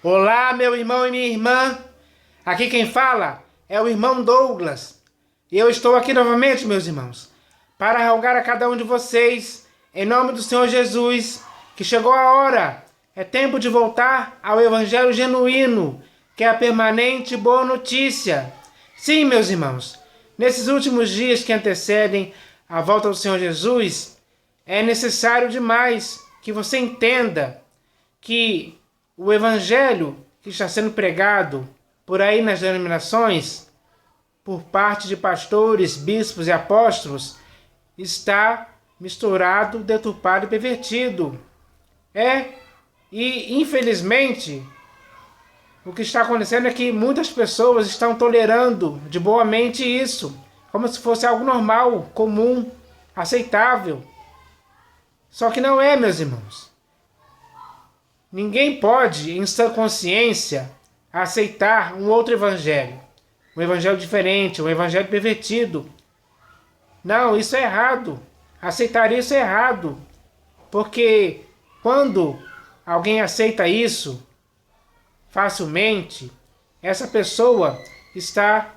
Olá, meu irmão e minha irmã. Aqui quem fala é o irmão Douglas. E eu estou aqui novamente, meus irmãos, para rogar a cada um de vocês, em nome do Senhor Jesus, que chegou a hora. É tempo de voltar ao Evangelho genuíno, que é a permanente boa notícia. Sim, meus irmãos, nesses últimos dias que antecedem a volta do Senhor Jesus, é necessário demais que você entenda que o evangelho que está sendo pregado por aí nas denominações, por parte de pastores, bispos e apóstolos, está misturado, deturpado e pervertido. E infelizmente, o que está acontecendo é que muitas pessoas estão tolerando de boa mente isso, como se fosse algo normal, comum, aceitável. Só que não é, meus irmãos. Ninguém pode, em sua consciência, aceitar um outro evangelho. Um evangelho diferente, um evangelho pervertido. Não, isso é errado. Aceitar isso é errado. Porque quando alguém aceita isso facilmente, essa pessoa está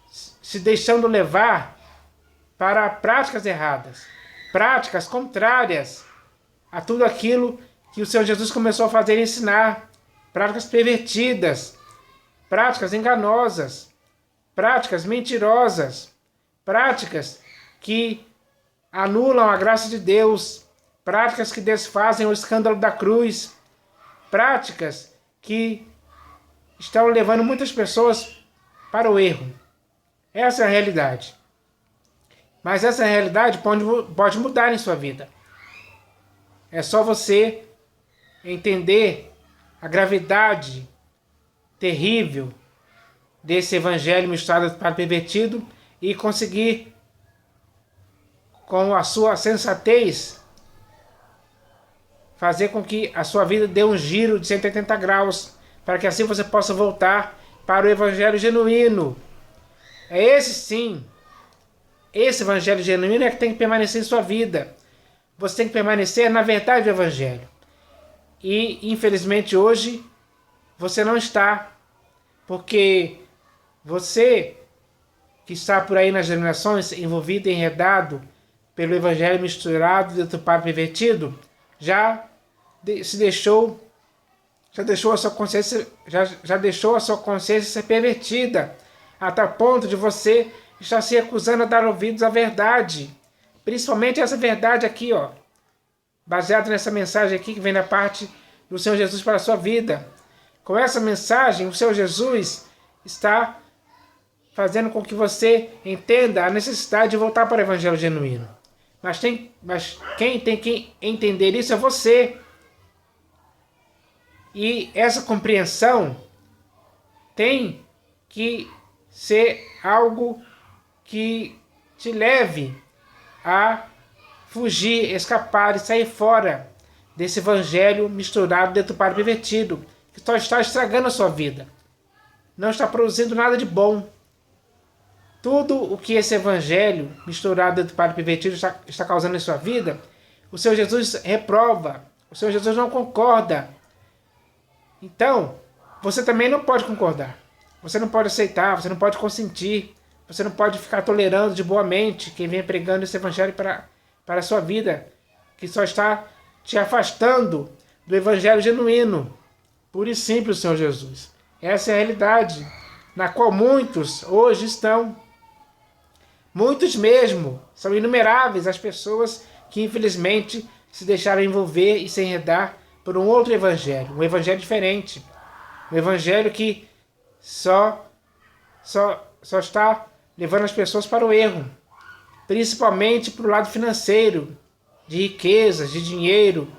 se deixando levar para práticas erradas. Práticas contrárias a tudo aquilo que o Senhor Jesus começou a fazer e ensinar. Práticas pervertidas, práticas enganosas, práticas mentirosas, práticas que anulam a graça de Deus, práticas que desfazem o escândalo da cruz, práticas que estão levando muitas pessoas para o erro. Essa é a realidade. Mas essa realidade pode mudar em sua vida. É só você entender a gravidade terrível desse evangelho misturado para pervertido e conseguir, com a sua sensatez, fazer com que a sua vida dê um giro de 180 graus, para que assim você possa voltar para o evangelho genuíno. É esse sim, esse evangelho genuíno é que tem que permanecer em sua vida. Você tem que permanecer na verdade do evangelho. E, infelizmente, hoje, você não está. Porque você, que está por aí nas denominações, envolvido e enredado pelo evangelho misturado, deturpado, pervertido, já deixou a sua consciência, já deixou a sua consciência ser pervertida, a tal ponto de você estar se recusando a dar ouvidos à verdade. Principalmente essa verdade aqui, ó. Baseado nessa mensagem aqui que vem da parte do Senhor Jesus para a sua vida. Com essa mensagem, o Senhor Jesus está fazendo com que você entenda a necessidade de voltar para o evangelho genuíno. Mas quem tem que entender isso é você. E essa compreensão tem que ser algo que te leve a fugir, escapar e sair fora desse evangelho misturado, deturpado e pervertido, que só está estragando a sua vida. Não está produzindo nada de bom. Tudo o que esse evangelho misturado, deturpado e pervertido está causando em sua vida, o Senhor Jesus reprova. O Senhor Jesus não concorda. Então, você também não pode concordar. Você não pode aceitar, você não pode consentir. Você não pode ficar tolerando de boa mente quem vem pregando esse evangelho para a sua vida, que só está te afastando do evangelho genuíno. Puro e simples, Senhor Jesus. Essa é a realidade na qual muitos hoje estão. Muitos mesmo. São inumeráveis as pessoas que infelizmente se deixaram envolver e se enredar por um outro evangelho. Um evangelho diferente. Um evangelho que só está levando as pessoas para o erro, principalmente para o lado financeiro, de riquezas, de dinheiro,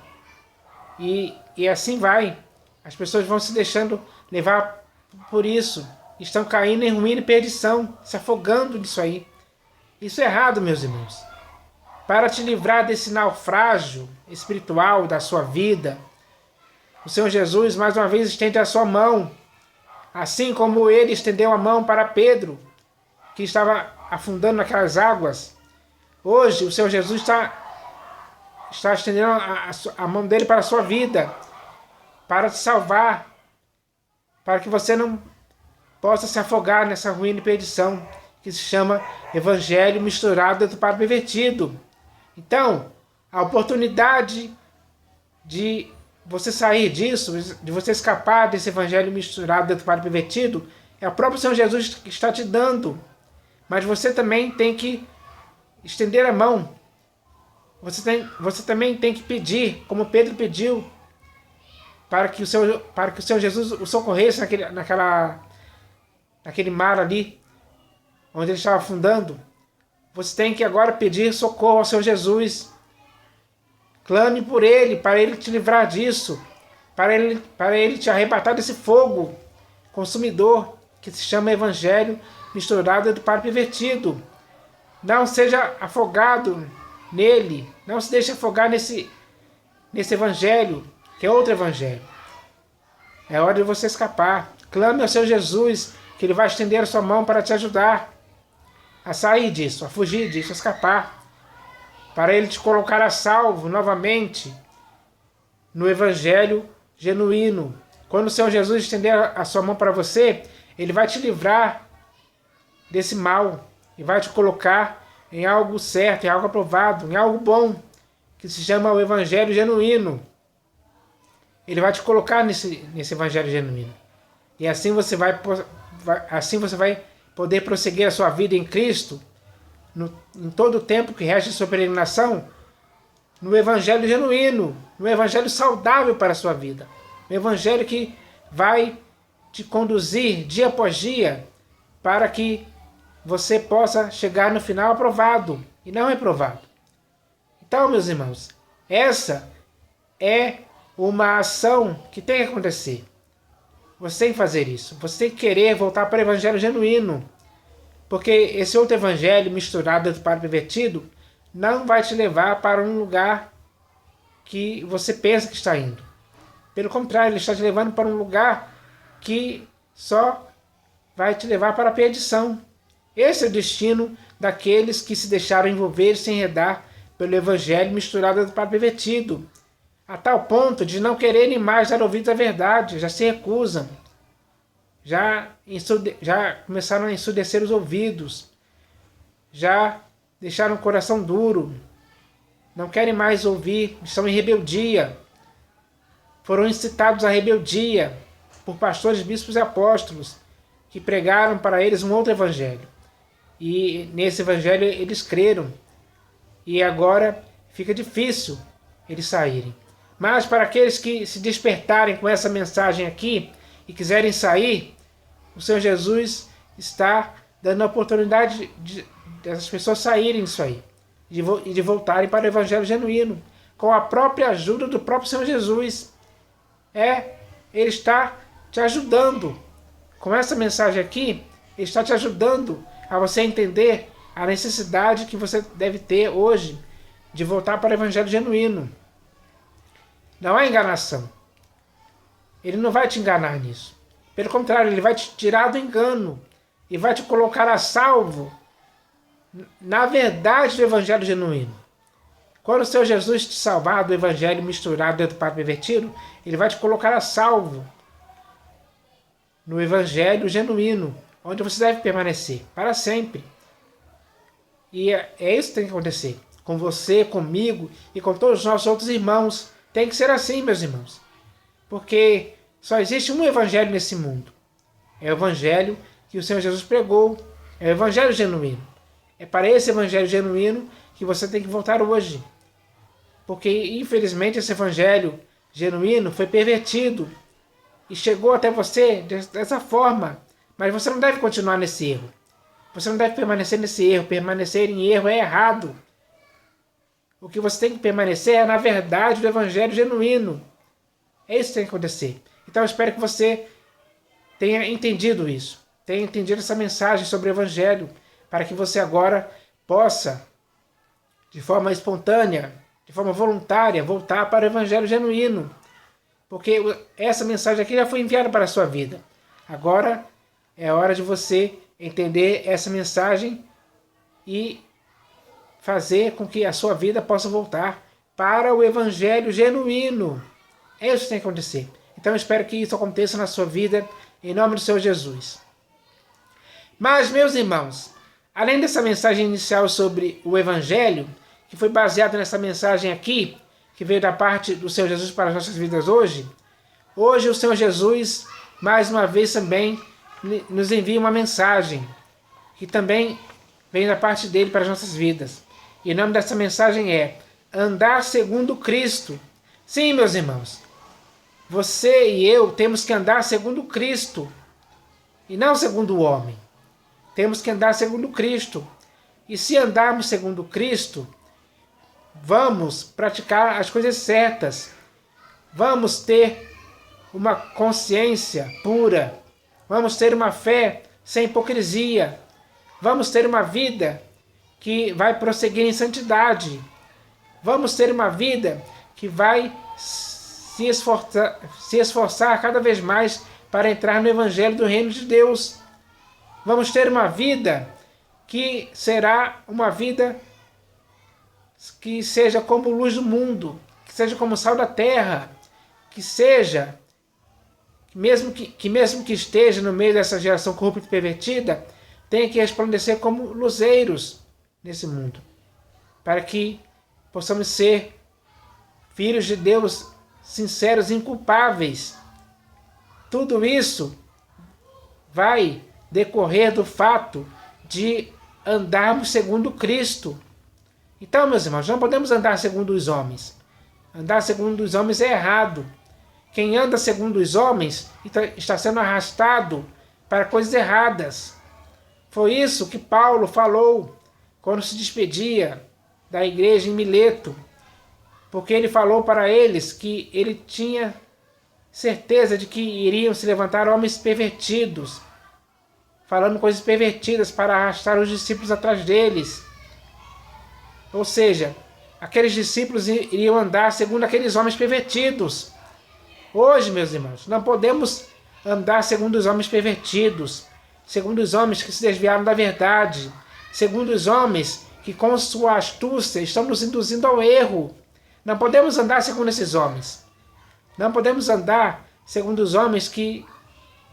e assim vai. As pessoas vão se deixando levar por isso, estão caindo em ruína e perdição, se afogando nisso aí. Isso é errado, meus irmãos. Para te livrar desse naufrágio espiritual da sua vida, o Senhor Jesus mais uma vez estende a sua mão, assim como ele estendeu a mão para Pedro, que estava afundando naquelas águas. Hoje o Senhor Jesus está estendendo a mão dele para a sua vida. para te salvar, para que você não possa se afogar nessa ruína e perdição que se chama evangelho misturado do padre pervertido. Então, a oportunidade de você sair disso, de você escapar desse evangelho misturado do padre pervertido, é o próprio Senhor Jesus que está te dando. Mas você também tem que estender a mão. Você também tem que pedir, como Pedro pediu, para que o Senhor Jesus o socorresse naquele mar ali, onde ele estava afundando. Você tem que agora pedir socorro ao Senhor Jesus. Clame por ele, para ele te livrar disso, para ele te arrebatar desse fogo consumidor que se chama evangelho misturado do padre pervertido. Não seja afogado nele, não se deixe afogar nesse evangelho, que é outro evangelho. É hora de você escapar. Clame ao Senhor Jesus, que ele vai estender a sua mão para te ajudar a sair disso, a fugir disso, a escapar, para ele te colocar a salvo novamente no evangelho genuíno. Quando o Senhor Jesus estender a sua mão para você, ele vai te livrar desse mal e vai te colocar em algo certo, em algo aprovado, em algo bom, que se chama o evangelho genuíno. Ele vai te colocar nesse evangelho genuíno. E assim você vai poder prosseguir a sua vida em Cristo, em todo o tempo que resta de sua peregrinação, no evangelho genuíno, no evangelho saudável para a sua vida. No evangelho que vai te conduzir dia após dia para que você possa chegar no final aprovado e não reprovado. Então, meus irmãos, essa é uma ação que tem que acontecer. Você tem que fazer isso. Você tem que querer voltar para o evangelho genuíno. Porque esse outro evangelho misturado do padre pervertido não vai te levar para um lugar que você pensa que está indo. Pelo contrário, ele está te levando para um lugar que só vai te levar para a perdição. Esse é o destino daqueles que se deixaram envolver e se enredar pelo evangelho misturado do padre pervertido, a tal ponto de não quererem mais dar ouvidos à verdade, já se recusam, já começaram a ensurdecer os ouvidos, já deixaram o coração duro, não querem mais ouvir, estão em rebeldia, foram incitados à rebeldia por pastores, bispos e apóstolos, que pregaram para eles um outro evangelho. E nesse evangelho eles creram, e agora fica difícil eles saírem. Mas para aqueles que se despertarem com essa mensagem aqui e quiserem sair, o Senhor Jesus está dando a oportunidade dessas pessoas saírem disso aí e de voltarem para o evangelho genuíno, com a própria ajuda do próprio Senhor Jesus. Ele está te ajudando. Com essa mensagem aqui, ele está te ajudando a você entender a necessidade que você deve ter hoje de voltar para o evangelho genuíno. Não há enganação. Ele não vai te enganar nisso. Pelo contrário, ele vai te tirar do engano e vai te colocar a salvo na verdade do evangelho genuíno. Quando o Senhor Jesus te salvar do evangelho misturado do padre pervertido, ele vai te colocar a salvo no evangelho genuíno, onde você deve permanecer para sempre. E é isso que tem que acontecer com você, comigo e com todos os nossos outros irmãos. Tem que ser assim, meus irmãos. Porque só existe um evangelho nesse mundo. É o evangelho que o Senhor Jesus pregou. É o evangelho genuíno. É para esse evangelho genuíno que você tem que voltar hoje. Porque, infelizmente, esse evangelho genuíno foi pervertido e chegou até você dessa forma. Mas você não deve continuar nesse erro. Você não deve permanecer nesse erro. Permanecer em erro é errado. O que você tem que permanecer é na verdade do evangelho genuíno. É isso que tem que acontecer. Então eu espero que você tenha entendido isso. Tenha entendido essa mensagem sobre o evangelho. Para que você agora possa, de forma espontânea, de forma voluntária, voltar para o evangelho genuíno. Porque essa mensagem aqui já foi enviada para a sua vida. Agora é hora de você entender essa mensagem e fazer com que a sua vida possa voltar para o evangelho genuíno. É isso que tem que acontecer. Então eu espero que isso aconteça na sua vida, em nome do Senhor Jesus. Mas, meus irmãos, além dessa mensagem inicial sobre o Evangelho, que foi baseada nessa mensagem aqui, que veio da parte do Senhor Jesus para as nossas vidas hoje o Senhor Jesus, mais uma vez também, nos envia uma mensagem, que também vem da parte dele para as nossas vidas. E o nome dessa mensagem é andar segundo Cristo. Sim, meus irmãos, você e eu temos que andar segundo Cristo, e não segundo o homem. Temos que andar segundo Cristo. E se andarmos segundo Cristo, vamos praticar as coisas certas. Vamos ter uma consciência pura. Vamos ter uma fé sem hipocrisia. Vamos ter uma vida que vai prosseguir em santidade. Vamos ter uma vida que vai se esforçar cada vez mais para entrar no Evangelho do Reino de Deus. Vamos ter uma vida que será uma vida que seja como luz do mundo, que seja como sal da terra, que seja, mesmo que esteja no meio dessa geração corrupta e pervertida, tenha que resplandecer como luzeiros nesse mundo, para que possamos ser filhos de Deus sinceros e inculpáveis. Tudo isso vai decorrer do fato de andarmos segundo Cristo. Então, meus irmãos, não podemos andar segundo os homens. Andar segundo os homens é errado. Quem anda segundo os homens está sendo arrastado para coisas erradas. Foi isso que Paulo falou quando se despedia da igreja em Mileto, porque ele falou para eles que ele tinha certeza de que iriam se levantar homens pervertidos, falando coisas pervertidas para arrastar os discípulos atrás deles. Ou seja, aqueles discípulos iriam andar segundo aqueles homens pervertidos. Hoje, meus irmãos, não podemos andar segundo os homens pervertidos, segundo os homens que se desviaram da verdade, segundo os homens que com sua astúcia estão nos induzindo ao erro. Não podemos andar segundo esses homens. Não podemos andar segundo os homens que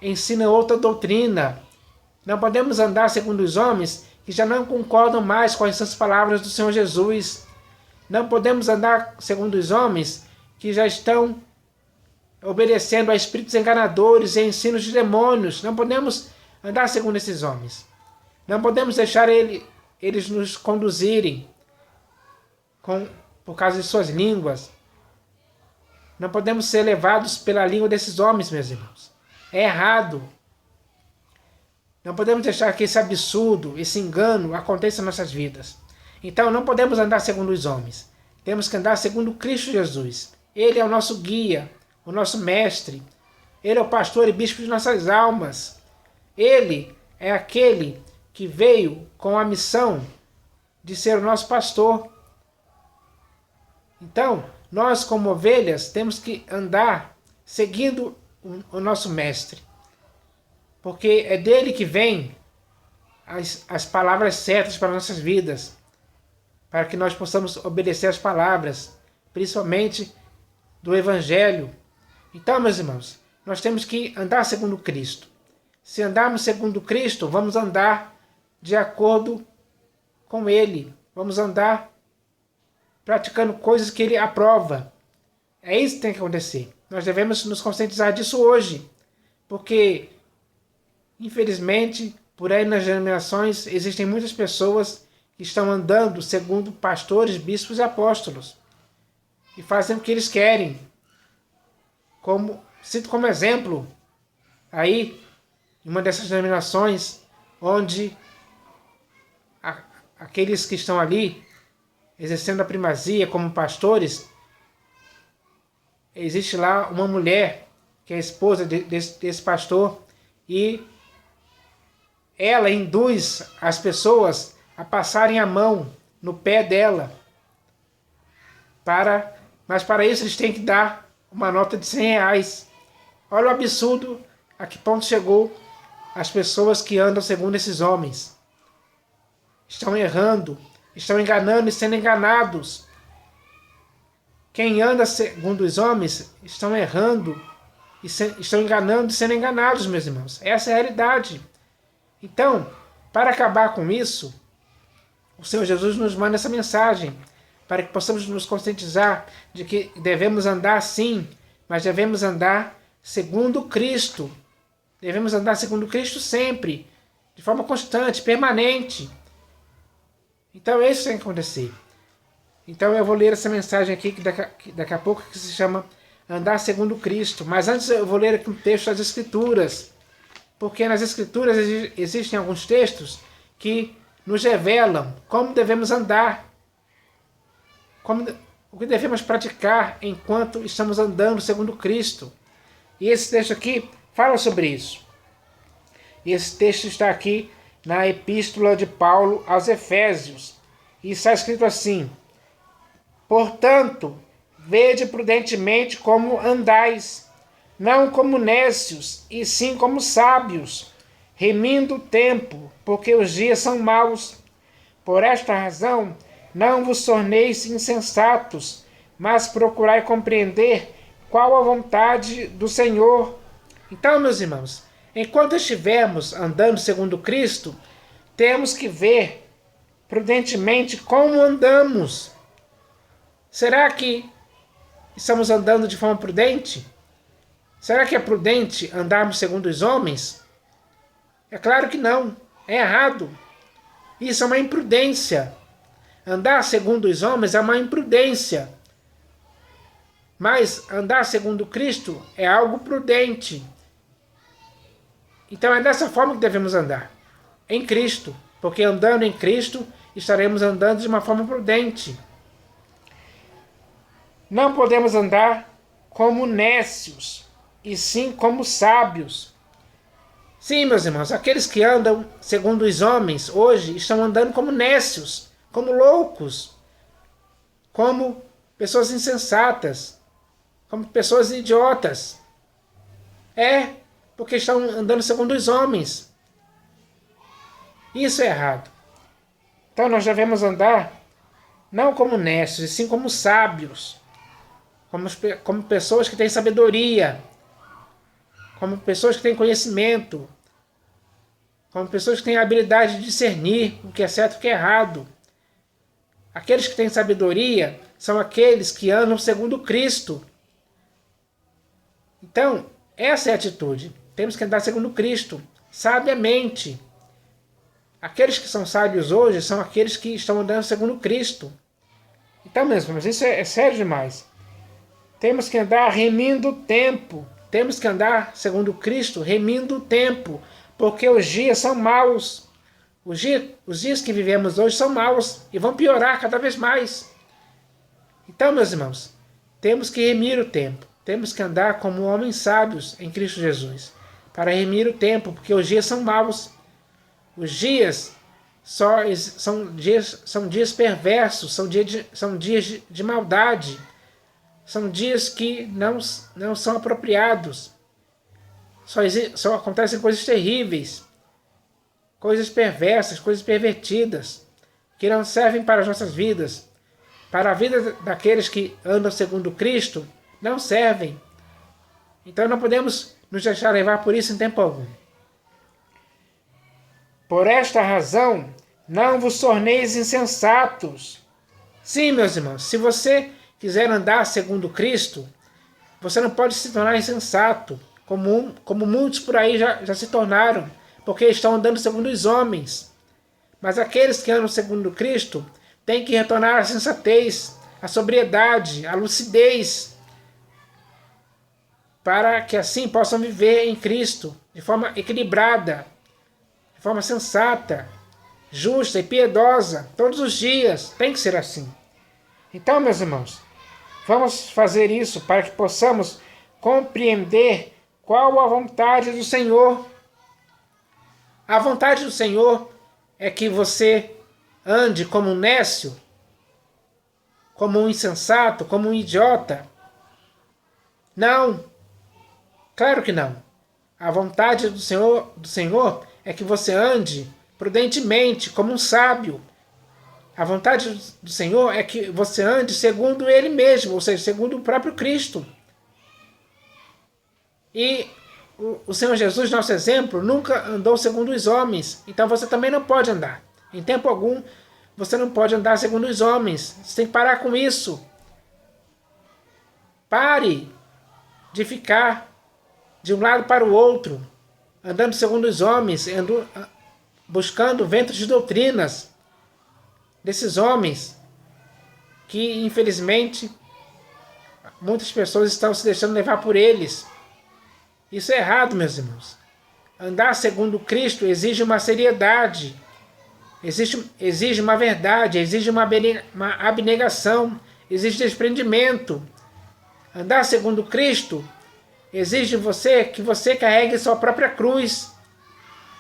ensinam outra doutrina. Não podemos andar segundo os homens que já não concordam mais com as santas palavras do Senhor Jesus. Não podemos andar segundo os homens que já estão obedecendo a espíritos enganadores e ensinos de demônios. Não podemos andar segundo esses homens. Não podemos deixar eles nos conduzirem por causa de suas línguas. Não podemos ser levados pela língua desses homens, meus irmãos. É errado. Não podemos deixar que esse absurdo, esse engano aconteça em nossas vidas. Então não podemos andar segundo os homens. Temos que andar segundo Cristo Jesus. Ele é o nosso guia, o nosso mestre. Ele é o pastor e bispo de nossas almas. Ele é aquele que veio com a missão de ser o nosso pastor. Então, nós como ovelhas temos que andar seguindo o nosso mestre. Porque é dele que vem as palavras certas para nossas vidas, para que nós possamos obedecer as palavras, principalmente do Evangelho. Então, meus irmãos, nós temos que andar segundo Cristo. Se andarmos segundo Cristo, vamos andar de acordo com Ele. Vamos andar praticando coisas que Ele aprova. É isso que tem que acontecer. Nós devemos nos conscientizar disso hoje, porque infelizmente, por aí nas denominações existem muitas pessoas que estão andando segundo pastores, bispos e apóstolos e fazem o que eles querem. Cito como exemplo aí uma dessas denominações onde aqueles que estão ali exercendo a primazia como pastores, existe lá uma mulher que é a esposa desse pastor e ela induz as pessoas a passarem a mão no pé dela. Mas para isso eles têm que dar uma nota de R$100. Olha o absurdo a que ponto chegou as pessoas que andam segundo esses homens. Estão errando, estão enganando e sendo enganados. Quem anda segundo os homens estão errando e estão enganando e sendo enganados, meus irmãos. Essa é a realidade. Então, para acabar com isso, o Senhor Jesus nos manda essa mensagem, para que possamos nos conscientizar de que devemos andar sim, mas devemos andar segundo Cristo. Devemos andar segundo Cristo sempre, de forma constante, permanente. Então é isso que tem que acontecer. Então eu vou ler essa mensagem aqui, que daqui a pouco, que se chama Andar segundo Cristo. Mas antes eu vou ler aqui um texto das Escrituras, porque nas Escrituras existem alguns textos que nos revelam como devemos andar, o que devemos praticar enquanto estamos andando segundo Cristo. E esse texto aqui fala sobre isso. E esse texto está aqui na Epístola de Paulo aos Efésios. E está escrito assim: portanto, vede prudentemente como andais, não como necios, e sim como sábios, remindo o tempo, porque os dias são maus. Por esta razão, não vos torneis insensatos, mas procurai compreender qual a vontade do Senhor. Então, meus irmãos, enquanto estivermos andando segundo Cristo, temos que ver prudentemente como andamos. Será que estamos andando de forma prudente? Será que é prudente andarmos segundo os homens? É claro que não. É errado. Isso é uma imprudência. Andar segundo os homens é uma imprudência. Mas andar segundo Cristo é algo prudente. Então é dessa forma que devemos andar. Em Cristo. Porque andando em Cristo, estaremos andando de uma forma prudente. Não podemos andar como necios, e sim como sábios. Sim, meus irmãos, aqueles que andam segundo os homens hoje estão andando como necios, como loucos, como pessoas insensatas, como pessoas idiotas. Porque estão andando segundo os homens. Isso é errado. Então nós devemos andar não como necios, e sim como sábios, como pessoas que têm sabedoria, como pessoas que têm conhecimento, como pessoas que têm a habilidade de discernir o que é certo e o que é errado. Aqueles que têm sabedoria são aqueles que andam segundo Cristo. Então, essa é a atitude. Temos que andar segundo Cristo, sabiamente. Aqueles que são sábios hoje são aqueles que estão andando segundo Cristo. Então, meus irmãos, isso é sério demais. Temos que andar remindo o tempo. Temos que andar segundo Cristo, remindo o tempo, porque os dias são maus. Os dias que vivemos hoje são maus e vão piorar cada vez mais. Então, meus irmãos, temos que remir o tempo. Temos que andar como homens sábios em Cristo Jesus, para remir o tempo, porque os dias são maus. Os dias são dias perversos, são dias de maldade. São dias que não são apropriados. Só acontecem coisas terríveis, coisas perversas, coisas pervertidas, que não servem para as nossas vidas. Para a vida daqueles que andam segundo Cristo, não servem. Então não podemos nos deixar levar por isso em tempo algum. Por esta razão, não vos torneis insensatos. Sim, meus irmãos, se você quiser andar segundo Cristo, você não pode se tornar insensato, como muitos por aí já se tornaram, porque estão andando segundo os homens. Mas aqueles que andam segundo Cristo têm que retornar à sensatez, à sobriedade, à lucidez, para que assim possam viver em Cristo de forma equilibrada, de forma sensata, justa e piedosa, todos os dias. Tem que ser assim. Então, meus irmãos, vamos fazer isso para que possamos compreender qual a vontade do Senhor. A vontade do Senhor é que você ande como um nécio, como um insensato, como um idiota. Não. Claro que não. A vontade do Senhor é que você ande prudentemente, como um sábio. A vontade do Senhor é que você ande segundo Ele mesmo, ou seja, segundo o próprio Cristo. E o Senhor Jesus, nosso exemplo, nunca andou segundo os homens. Então você também não pode andar. Em tempo algum, você não pode andar segundo os homens. Você tem que parar com isso. Pare de ficar de um lado para o outro, andando segundo os homens, buscando ventos de doutrinas desses homens que, infelizmente, muitas pessoas estão se deixando levar por eles. Isso é errado, meus irmãos. Andar segundo Cristo exige uma seriedade, exige uma verdade, exige uma abnegação, exige desprendimento. Andar segundo Cristo exige que você carregue sua própria cruz.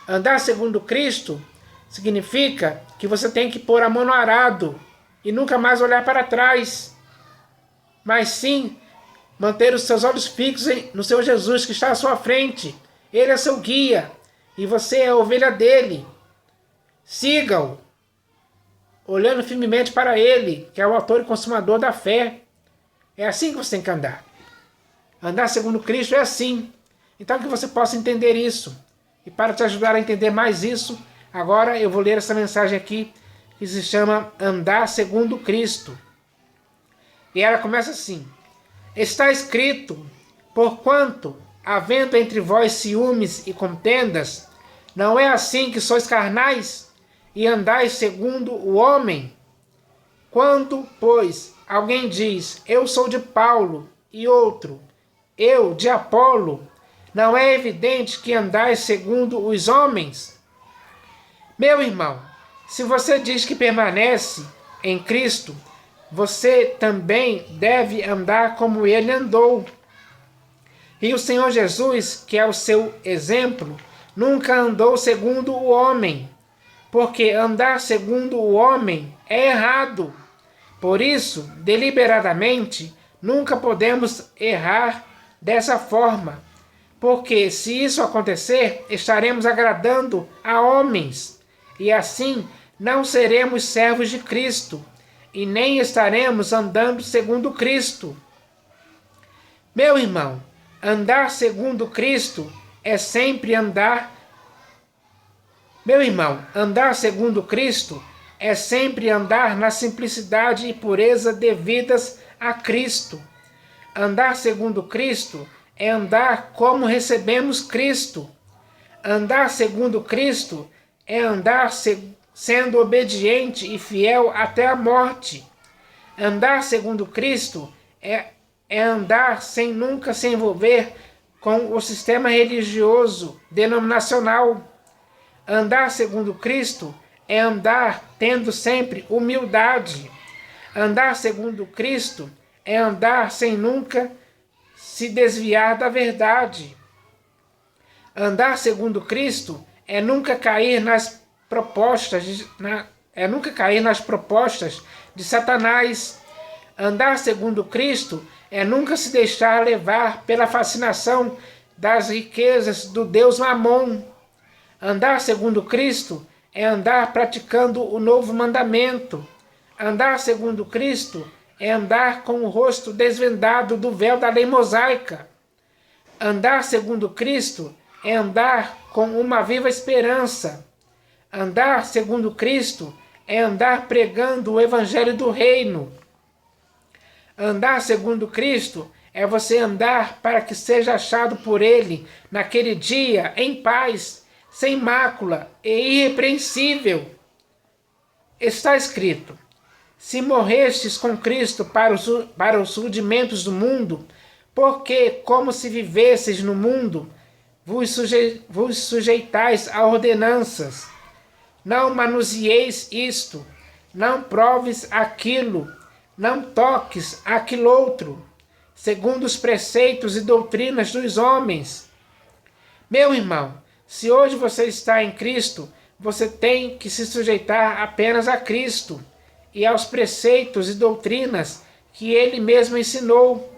Andar segundo Cristo significa que você tem que pôr a mão no arado e nunca mais olhar para trás, mas sim manter os seus olhos fixos no Senhor Jesus que está à sua frente. Ele é seu guia e você é a ovelha dele. Siga-o, olhando firmemente para ele, que é o autor e consumador da fé. É assim que você tem que andar. Andar segundo Cristo é assim. Então que você possa entender isso. E para te ajudar a entender mais isso, agora eu vou ler essa mensagem aqui, que se chama Andar segundo Cristo. E ela começa assim: está escrito, porquanto, havendo entre vós ciúmes e contendas, não é assim que sois carnais, e andais segundo o homem? Quando, pois, alguém diz, eu sou de Paulo, e outro, eu de Apolo, não é evidente que andais segundo os homens? Meu irmão, se você diz que permanece em Cristo, você também deve andar como ele andou. E o Senhor Jesus, que é o seu exemplo, nunca andou segundo o homem, porque andar segundo o homem é errado. Por isso, deliberadamente, nunca podemos errar dessa forma, porque se isso acontecer, estaremos agradando a homens, e assim não seremos servos de Cristo, e nem estaremos andando segundo Cristo. Meu irmão, andar segundo Cristo é sempre andar. Meu irmão, andar segundo Cristo é sempre andar na simplicidade e pureza devidas a Cristo. Andar segundo Cristo é andar como recebemos Cristo. Andar segundo Cristo é andar sendo obediente e fiel até a morte. Andar segundo Cristo é andar sem nunca se envolver com o sistema religioso denominacional. Andar segundo Cristo é andar tendo sempre humildade. Andar segundo Cristo é andar sem nunca se desviar da verdade. Andar segundo Cristo é nunca cair nas propostas de Satanás. Andar segundo Cristo é nunca se deixar levar pela fascinação das riquezas do Deus Mamon. Andar segundo Cristo é andar praticando o novo mandamento. Andar segundo Cristo é andar com o rosto desvendado do véu da lei mosaica. Andar segundo Cristo é andar com uma viva esperança. Andar segundo Cristo é andar pregando o evangelho do reino. Andar segundo Cristo é você andar para que seja achado por ele naquele dia em paz, sem mácula e irrepreensível. Está escrito: se morrestes com Cristo para os rudimentos do mundo, porque, como se vivesseis no mundo, vos sujeitais a ordenanças. Não manuseieis isto, não proves aquilo, não toques aquilo outro, segundo os preceitos e doutrinas dos homens. Meu irmão, se hoje você está em Cristo, você tem que se sujeitar apenas a Cristo e aos preceitos e doutrinas que ele mesmo ensinou,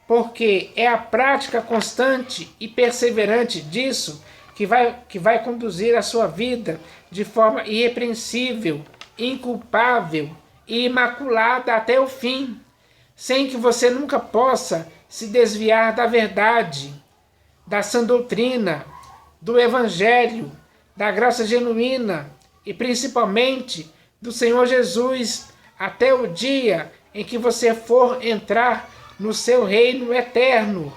porque é a prática constante e perseverante disso que vai conduzir a sua vida de forma irrepreensível, inculpável e imaculada até o fim, sem que você nunca possa se desviar da verdade. da sã doutrina, do Evangelho, da graça genuína e principalmente do Senhor Jesus, até o dia em que você for entrar no seu reino eterno.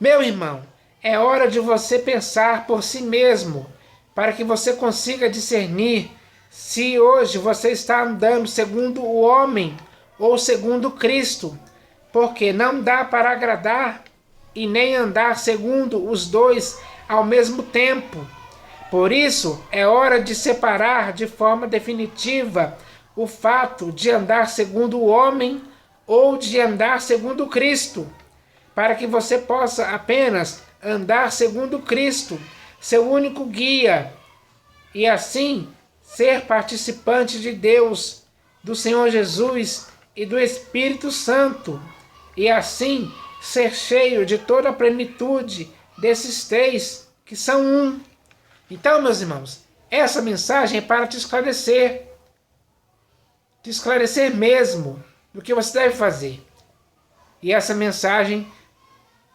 Meu irmão, é hora de você pensar por si mesmo, para que você consiga discernir se hoje você está andando segundo o homem ou segundo Cristo, porque não dá para agradar e nem andar segundo os dois ao mesmo tempo. Por isso, é hora de separar de forma definitiva o fato de andar segundo o homem ou de andar segundo Cristo, para que você possa apenas andar segundo Cristo, seu único guia, e assim ser participante de Deus, do Senhor Jesus e do Espírito Santo, e assim ser cheio de toda a plenitude desses três que são um. Então, meus irmãos, essa mensagem é para te esclarecer mesmo do que você deve fazer. E essa mensagem,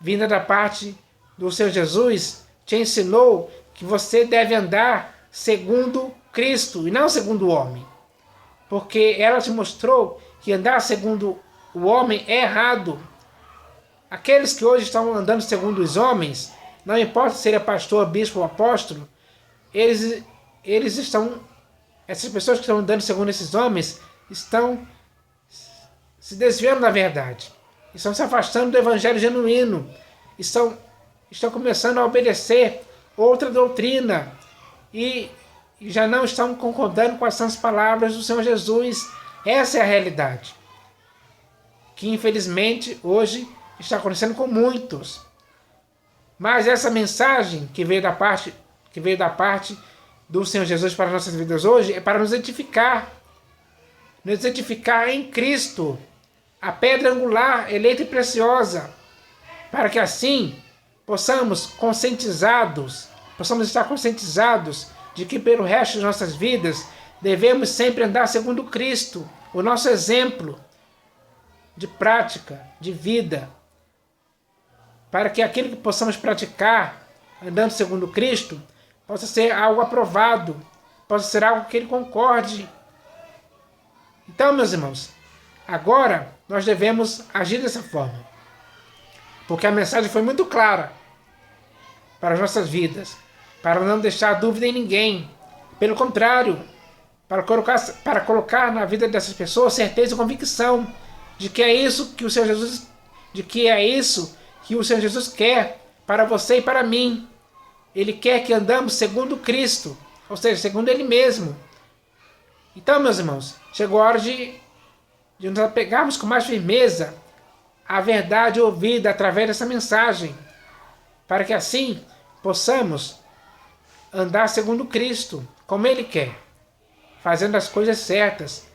vinda da parte do Senhor Jesus, te ensinou que você deve andar segundo Cristo e não segundo o homem. Porque ela te mostrou que andar segundo o homem é errado. Aqueles que hoje estão andando segundo os homens, não importa se ele é pastor, bispo ou apóstolo, essas pessoas que estão andando segundo esses homens, estão se desviando da verdade, estão se afastando do evangelho genuíno, estão começando a obedecer outra doutrina e já não estão concordando com as sãs palavras do Senhor Jesus. Essa é a realidade, que infelizmente hoje está acontecendo com muitos. Mas essa mensagem que veio da parte do Senhor Jesus para nossas vidas hoje é para nos edificar em Cristo, a pedra angular, eleita e preciosa, para que assim possamos estar conscientizados de que pelo resto de nossas vidas devemos sempre andar segundo Cristo, o nosso exemplo de prática, de vida, para que aquilo que possamos praticar andando segundo Cristo possa ser algo aprovado, possa ser algo que Ele concorde. Então, meus irmãos, agora nós devemos agir dessa forma, porque a mensagem foi muito clara para as nossas vidas, para não deixar dúvida em ninguém. Pelo contrário, para colocar na vida dessas pessoas certeza e convicção de que é isso que o Senhor Jesus quer para você e para mim. Ele quer que andamos segundo Cristo, ou seja, segundo Ele mesmo. Então, meus irmãos, chegou a hora de nos apegarmos com mais firmeza à verdade ouvida através dessa mensagem, para que assim possamos andar segundo Cristo, como Ele quer, fazendo as coisas certas,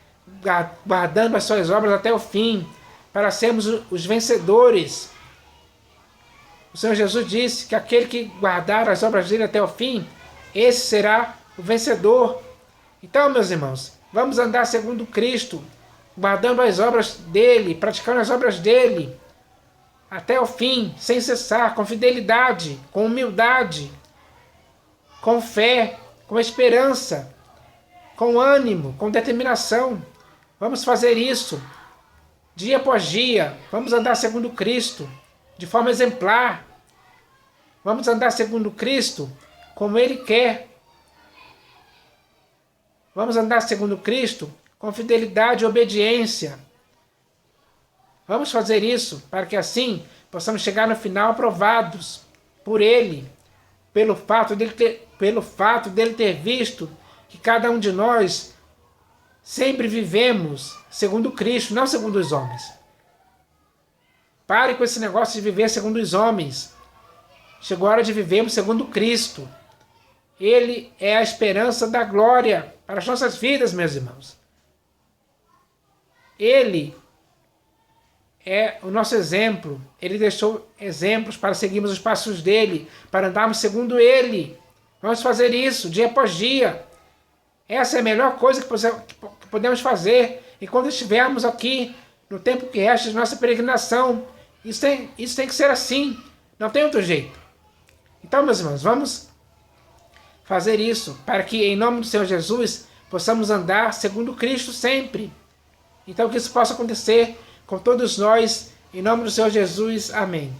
guardando as suas obras até o fim, para sermos os vencedores. O Senhor Jesus disse que aquele que guardar as obras dele até o fim, esse será o vencedor. Então, meus irmãos, vamos andar segundo Cristo, guardando as obras dele, praticando as obras dele, até o fim, sem cessar, com fidelidade, com humildade, com fé, com esperança, com ânimo, com determinação. Vamos fazer isso dia após dia. Vamos andar segundo Cristo, de forma exemplar. Vamos andar segundo Cristo, como Ele quer. Vamos andar segundo Cristo, com fidelidade e obediência. Vamos fazer isso para que assim possamos chegar no final aprovados por Ele, pelo fato dele ter visto que cada um de nós sempre vivemos segundo Cristo, não segundo os homens. Pare com esse negócio de viver segundo os homens. Chegou a hora de vivermos segundo Cristo. Ele é a esperança da glória para as nossas vidas, meus irmãos. Ele é o nosso exemplo. Ele deixou exemplos para seguirmos os passos dele, para andarmos segundo ele. Vamos fazer isso dia após dia. Essa é a melhor coisa que podemos fazer enquanto estivermos aqui no tempo que resta de nossa peregrinação. Isso tem que ser assim. Não tem outro jeito. Então, meus irmãos, vamos fazer isso para que, em nome do Senhor Jesus, possamos andar segundo Cristo sempre. Então, que isso possa acontecer com todos nós, em nome do Senhor Jesus. Amém.